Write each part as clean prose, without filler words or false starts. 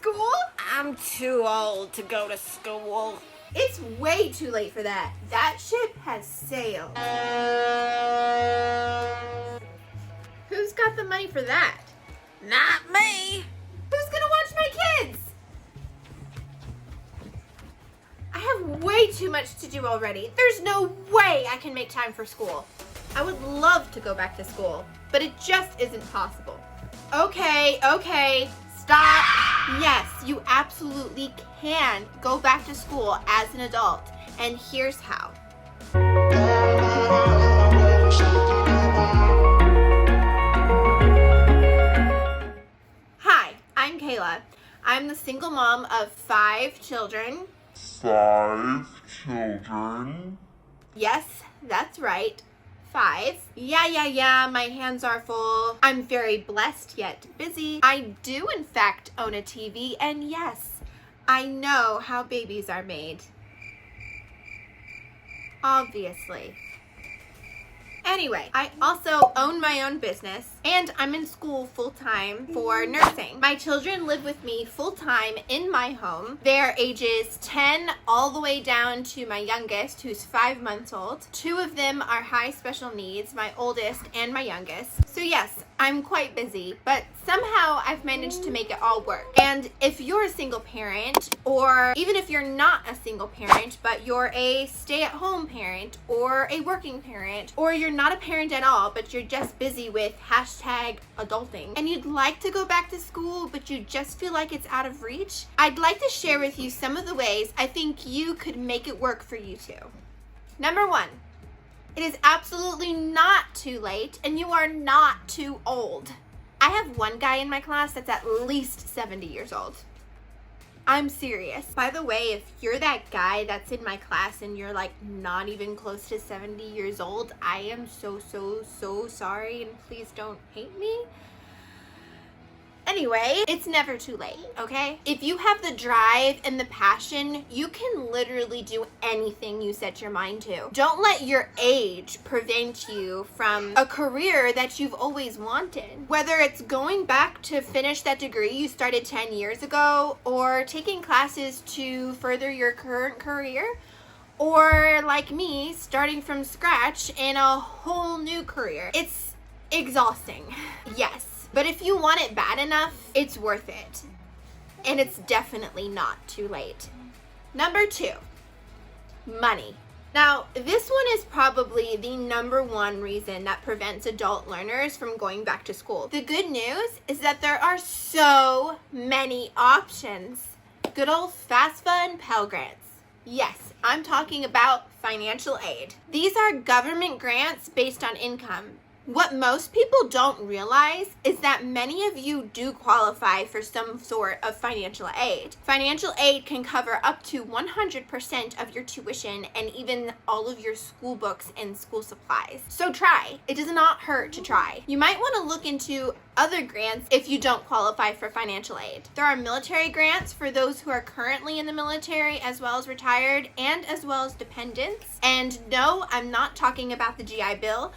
school? I'm too old to go to school. It's way too late for that. That ship has sailed. Who's got the money for that? Not me. Who's gonna watch my kids? I have way too much to do already. There's no way I can make time for school. I would love to go back to school, but it just isn't possible. Okay, stop. Yes, you absolutely can go back to school as an adult, and here's how. Hi, I'm Kayla. I'm the single mom of 5 children. 5 children? Yes, that's right. 5. Yeah, my hands are full. I'm very blessed yet busy. I do in fact own a TV, and yes, I know how babies are made. Obviously. Anyway, I also own my own business, and I'm in school full-time for nursing. My children live with me full-time in my home. They're ages 10 all the way down to my youngest, who's 5 months old. 2 of them are high special needs, my oldest and my youngest. So yes, I'm quite busy, but somehow I've managed to make it all work. And if you're a single parent, or even if you're not a single parent, but you're a stay-at-home parent, or a working parent, or you're not a parent at all, but you're just busy with #adulting, and you'd like to go back to school, but you just feel like it's out of reach, I'd like to share with you some of the ways I think you could make it work for you too. Number 1, it is absolutely not too late, and you are not too old. I have one guy in my class that's at least 70 years old. I'm serious. By the way, if you're that guy that's in my class and you're like not even close to 70 years old, I am so sorry, and please don't hate me. Anyway, it's never too late, okay? If you have the drive and the passion, you can literally do anything you set your mind to. Don't let your age prevent you from a career that you've always wanted. Whether it's going back to finish that degree you started 10 years ago, or taking classes to further your current career, or like me, starting from scratch in a whole new career. It's exhausting, yes. But if you want it bad enough, it's worth it. And it's definitely not too late. Number 2, money. Now, this one is probably the number 1 reason that prevents adult learners from going back to school. The good news is that there are so many options. Good old FAFSA and Pell Grants. Yes, I'm talking about financial aid. These are government grants based on income. What most people don't realize is that many of you do qualify for some sort of financial aid. Financial aid can cover up to 100% of your tuition and even all of your school books and school supplies. So try. It does not hurt to try. You might want to look into other grants if you don't qualify for financial aid. There are military grants for those who are currently in the military, as well as retired, and as well as dependents. And no, I'm not talking about the GI Bill.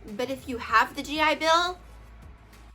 But if you have the GI Bill,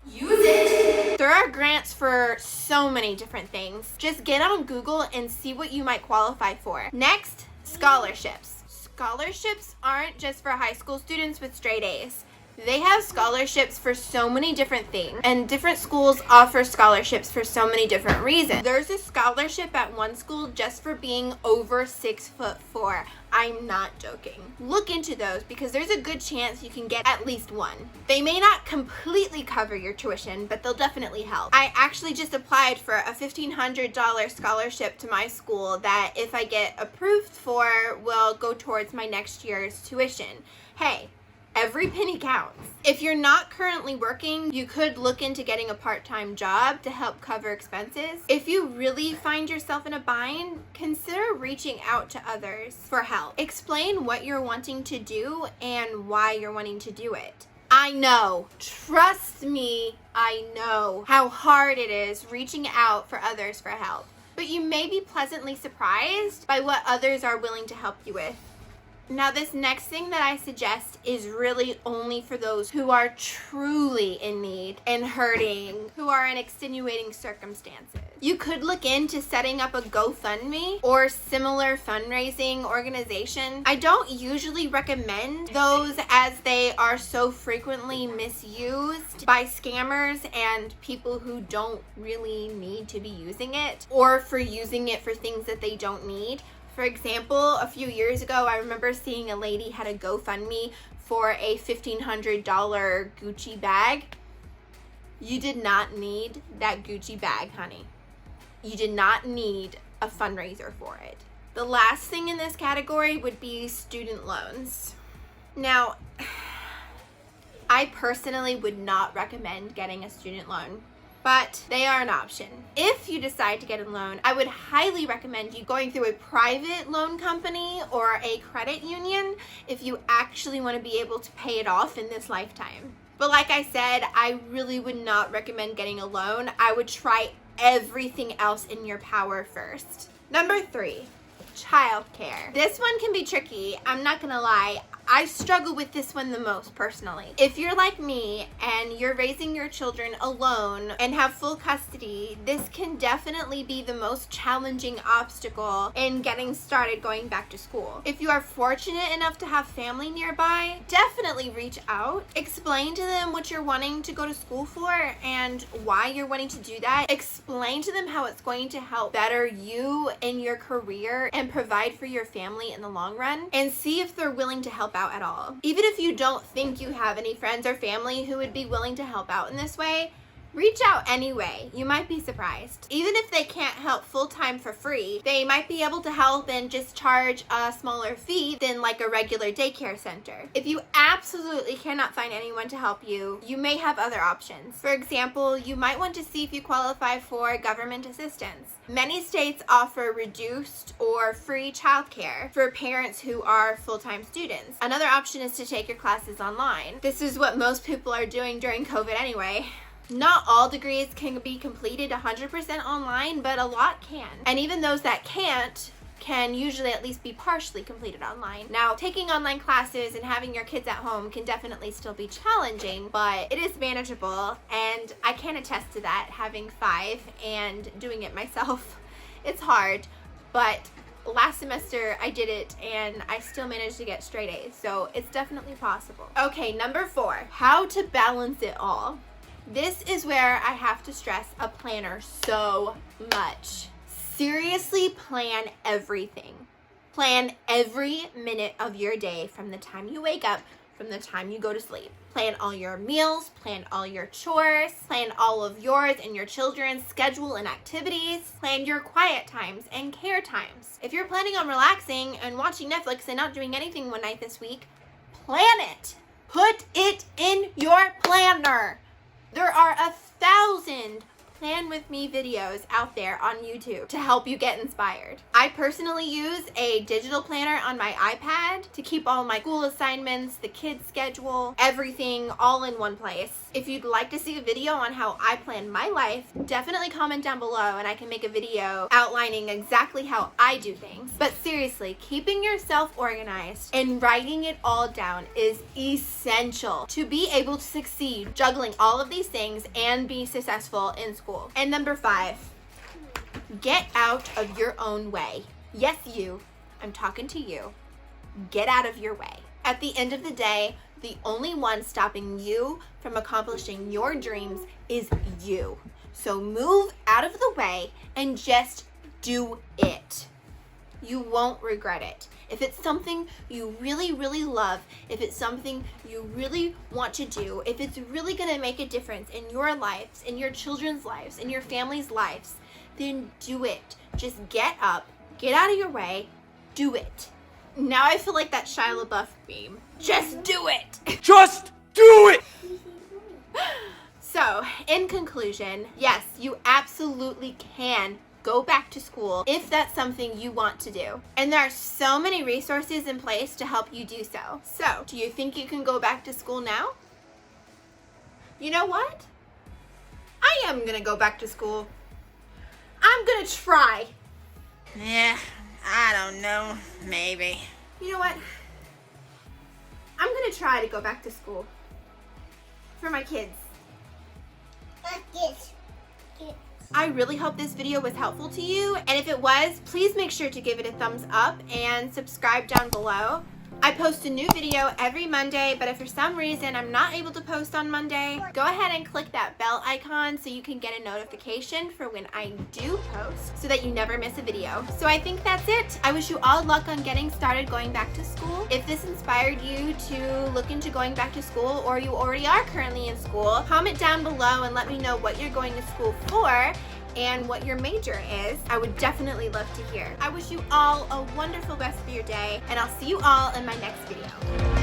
use it. There are grants for so many different things. Just get on Google and see what you might qualify for. Next, scholarships. Scholarships aren't just for high school students with straight A's. They have scholarships for so many different things, and different schools offer scholarships for so many different reasons. There's a scholarship at one school just for being over 6'4". I'm not joking. Look into those because there's a good chance you can get at least one. They may not completely cover your tuition, but they'll definitely help. I actually just applied for a $1,500 scholarship to my school that, if I get approved for, will go towards my next year's tuition. Hey, every penny counts. If you're not currently working, you could look into getting a part-time job to help cover expenses. If you really find yourself in a bind, consider reaching out to others for help. Explain what you're wanting to do and why you're wanting to do it. I know, trust me, I know how hard it is reaching out for others for help. But you may be pleasantly surprised by what others are willing to help you with. Now, this next thing that I suggest is really only for those who are truly in need and hurting, who are in extenuating circumstances. You could look into setting up a GoFundMe or similar fundraising organization. I don't usually recommend those as they are so frequently misused by scammers and people who don't really need to be using it, or for using it for things that they don't need. For example, a few years ago, I remember seeing a lady had a GoFundMe for a $1,500 Gucci bag. You did not need that Gucci bag, honey. You did not need a fundraiser for it. The last thing in this category would be student loans. Now, I personally would not recommend getting a student loan, but they are an option. If you decide to get a loan, I would highly recommend you going through a private loan company or a credit union if you actually want to be able to pay it off in this lifetime. But like I said, I really would not recommend getting a loan. I would try everything else in your power first. Number 3, childcare. This one can be tricky. I'm not gonna lie. I struggle with this one the most personally. If you're like me and you're raising your children alone and have full custody, this can definitely be the most challenging obstacle in getting started going back to school. If you are fortunate enough to have family nearby, definitely reach out. Explain to them what you're wanting to go to school for and why you're wanting to do that. Explain to them how it's going to help better you in your career and provide for your family in the long run, and see if they're willing to help out at all. Even if you don't think you have any friends or family who would be willing to help out in this way, reach out anyway. You might be surprised. Even if they can't help full-time for free, they might be able to help and just charge a smaller fee than like a regular daycare center. If you absolutely cannot find anyone to help you, you may have other options. For example, you might want to see if you qualify for government assistance. Many states offer reduced or free childcare for parents who are full-time students. Another option is to take your classes online. This is what most people are doing during COVID anyway. Not all degrees can be completed 100% online, but a lot can. And even those that can't can usually at least be partially completed online. Now, taking online classes and having your kids at home can definitely still be challenging, but it is manageable, and I can attest to that, having 5 and doing it myself. It's hard, but last semester I did it and I still managed to get straight A's, so it's definitely possible. Okay, number 4, how to balance it all. This is where I have to stress a planner so much. Seriously, plan everything. Plan every minute of your day from the time you wake up, from the time you go to sleep. Plan all your meals, plan all your chores, plan all of yours and your children's schedule and activities, plan your quiet times and care times. If you're planning on relaxing and watching Netflix and not doing anything one night this week, plan it. Put it in your planner. There are 1,000 Plan With Me videos out there on YouTube to help you get inspired. I personally use a digital planner on my iPad to keep all my school assignments, the kids' schedule, everything all in one place. If you'd like to see a video on how I plan my life, definitely comment down below and I can make a video outlining exactly how I do things. But seriously, keeping yourself organized and writing it all down is essential to be able to succeed juggling all of these things and be successful in school. And number 5, get out of your own way. Yes, you. I'm talking to you. Get out of your way. At the end of the day, the only one stopping you from accomplishing your dreams is you. So move out of the way and just do it. You won't regret it. If it's something you really, really love, if it's something you really want to do, if it's really going to make a difference in your lives, in your children's lives, in your family's lives, then do it. Just get up, get out of your way, do it. Now I feel like that Shia LaBeouf meme. Just do it. Just do it! So, in conclusion, yes, you absolutely can go back to school if that's something you want to do. And there are so many resources in place to help you do so. So, do you think you can go back to school now? You know what? I am gonna go back to school. I'm gonna try. Yeah, I don't know. Maybe. You know what? I'm gonna try to go back to school for my kids. I really hope this video was helpful to you, and if it was, please make sure to give it a thumbs up and subscribe down below. I post a new video every Monday, but if for some reason I'm not able to post on Monday, go ahead and click that bell icon so you can get a notification for when I do post so that you never miss a video. So I think that's it. I wish you all luck on getting started going back to school. If this inspired you to look into going back to school, or you already are currently in school, comment down below and let me know what you're going to school for and what your major is. I would definitely love to hear. I wish you all a wonderful rest of your day, and I'll see you all in my next video.